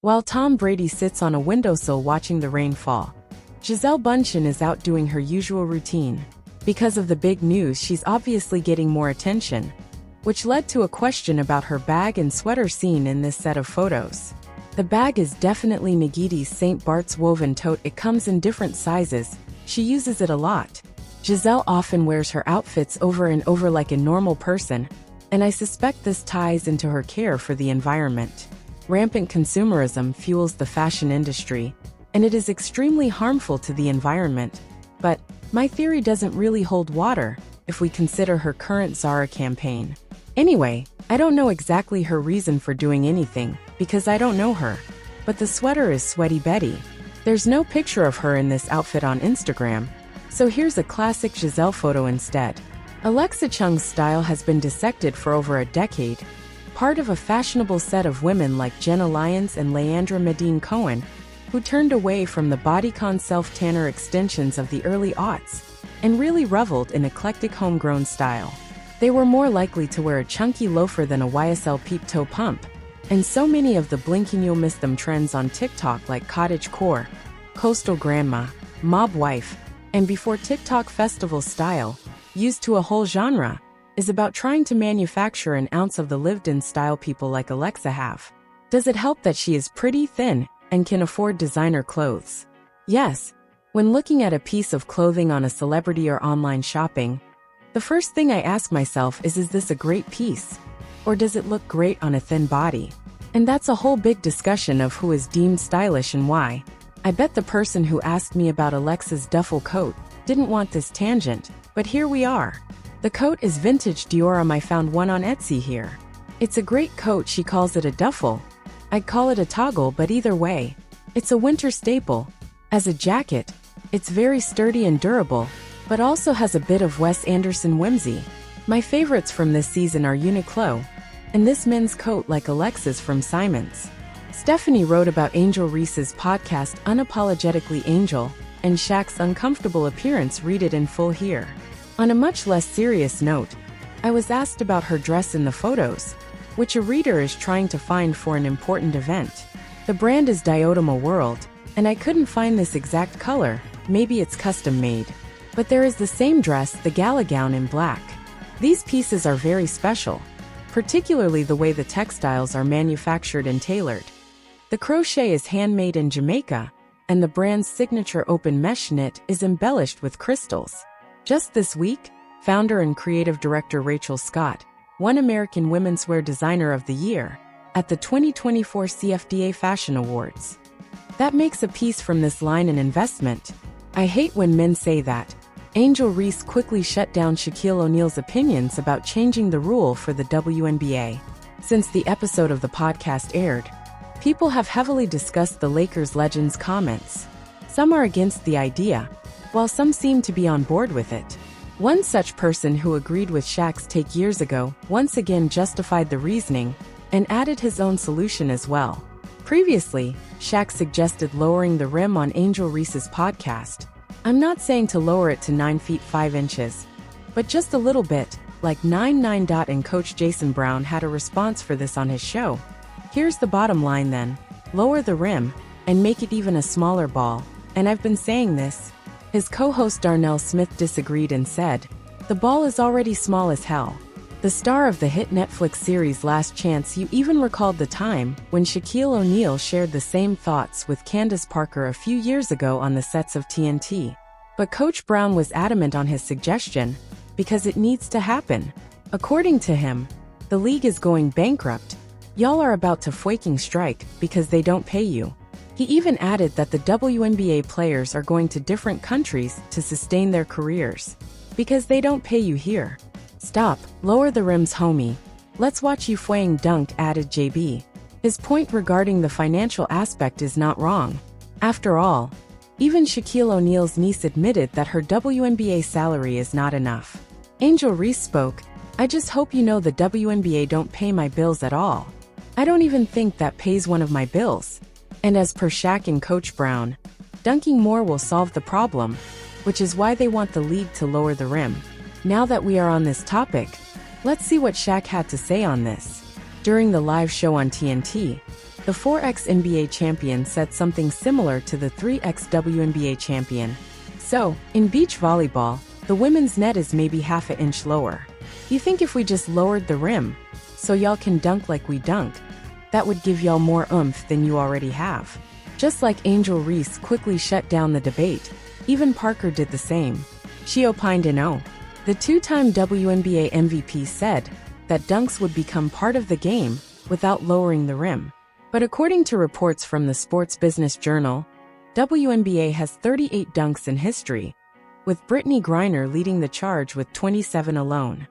while Tom Brady sits on a windowsill watching the rain fall. Gisele Bündchen is out doing her usual routine. Because of the big news, she's obviously getting more attention, which led to a question about her bag and sweater seen in this set of photos. The bag is definitely Nagiti's St. Bart's woven tote. It comes in different sizes. She uses it a lot. Gisele often wears her outfits over and over like a normal person, and I suspect this ties into her care for the environment. Rampant consumerism fuels the fashion industry, and it is extremely harmful to the environment. But my theory doesn't really hold water if we consider her current Zara campaign. Anyway, I don't know exactly her reason for doing anything, because I don't know her. But the sweater is Sweaty Betty. There's no picture of her in this outfit on Instagram, so here's a classic Gisele photo instead. Alexa Chung's style has been dissected for over a decade, part of a fashionable set of women like Jenna Lyons and Leandra Medine Cohen, who turned away from the bodycon self-tanner extensions of the early aughts and really reveled in eclectic homegrown style. They were more likely to wear a chunky loafer than a YSL peep-toe pump, and so many of the blinking you'll miss them trends on TikTok like cottage core, coastal grandma, mob wife, and before TikTok festival style, used to a whole genre, is about trying to manufacture an ounce of the lived-in style people like Alexa have. Does it help that she is pretty, thin, and can afford designer clothes? Yes. When looking at a piece of clothing on a celebrity or online shopping, the first thing I ask myself is this a great piece? Or does it look great on a thin body? And that's a whole big discussion of who is deemed stylish and why. I bet the person who asked me about Alexa's duffel coat didn't want this tangent, but here we are. The coat is vintage Dior. I found one on Etsy here. It's a great coat. She calls it a duffel. I'd call it a toggle, but either way, it's a winter staple. As a jacket, it's very sturdy and durable, but also has a bit of Wes Anderson whimsy. My favorites from this season are Uniqlo, and this men's coat like Alexa's from Simons. Stephanie wrote about Angel Reese's podcast Unapologetically Angel, and Shaq's uncomfortable appearance. Read it in full here. On a much less serious note, I was asked about her dress in the photos, which a reader is trying to find for an important event. The brand is Diodema World, and I couldn't find this exact color. Maybe it's custom made. But there is the same dress, the gala gown in black. These pieces are very special, particularly the way the textiles are manufactured and tailored. The crochet is handmade in Jamaica, and the brand's signature open mesh knit is embellished with crystals. Just this week, founder and creative director Rachel Scott won American Women's Wear Designer of the Year at the 2024 CFDA Fashion Awards. That makes a piece from this line an investment. I hate when men say that. Angel Reese quickly shut down Shaquille O'Neal's opinions about changing the rule for the WNBA. Since the episode of the podcast aired, people have heavily discussed the Lakers legend's comments. Some are against the idea, while some seem to be on board with it. One such person who agreed with Shaq's take years ago once again justified the reasoning and added his own solution as well. Previously, Shaq suggested lowering the rim on Angel Reese's podcast. I'm not saying to lower it to 9 feet 5 inches, but just a little bit, like 9'9". And Coach Jason Brown had a response for this on his show. Here's the bottom line then. Lower the rim, and make it even a smaller ball. And I've been saying this. His co-host Darnell Smith disagreed and said, "The ball is already small as hell." The star of the hit Netflix series Last Chance U even recalled the time when Shaquille O'Neal shared the same thoughts with Candace Parker a few years ago on the sets of TNT. But Coach Brown was adamant on his suggestion, because it needs to happen. According to him, the league is going bankrupt. Y'all are about to fucking strike because they don't pay you. He even added that the WNBA players are going to different countries to sustain their careers. Because they don't pay you here. Stop, lower the rims, homie. Let's watch you fwang dunk, added JB. His point regarding the financial aspect is not wrong. After all, even Shaquille O'Neal's niece admitted that her WNBA salary is not enough. Angel Reese spoke, "I just hope you know the WNBA don't pay my bills at all. I don't even think that pays one of my bills." And as per Shaq and Coach Brown, dunking more will solve the problem, which is why they want the league to lower the rim. Now that we are on this topic, let's see what Shaq had to say on this. During the live show on TNT, The 4x NBA champion said something similar to the 3x WNBA champion. So, in beach volleyball, the women's net is maybe half an inch lower. You think if we just lowered the rim, so y'all can dunk like we dunk, that would give y'all more oomph than you already have? Just like Angel Reese quickly shut down the debate, even Parker did the same. She opined in O. The two-time WNBA MVP said that dunks would become part of the game without lowering the rim. But according to reports from the Sports Business Journal, WNBA has 38 dunks in history, with Brittany Griner leading the charge with 27 alone.